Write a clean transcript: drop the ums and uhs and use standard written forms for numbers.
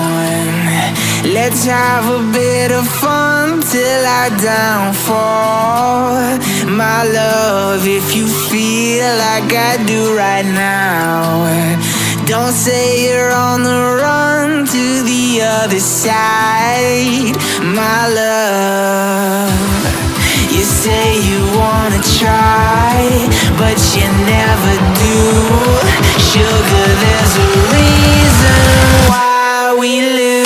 on. Let's have a bit of fun till I downfall. My love, if you feel like I do right now, don't say you're on the run to the other side. My love, you say you wanna try, but you never do. Sugar, there's a reason why we lose.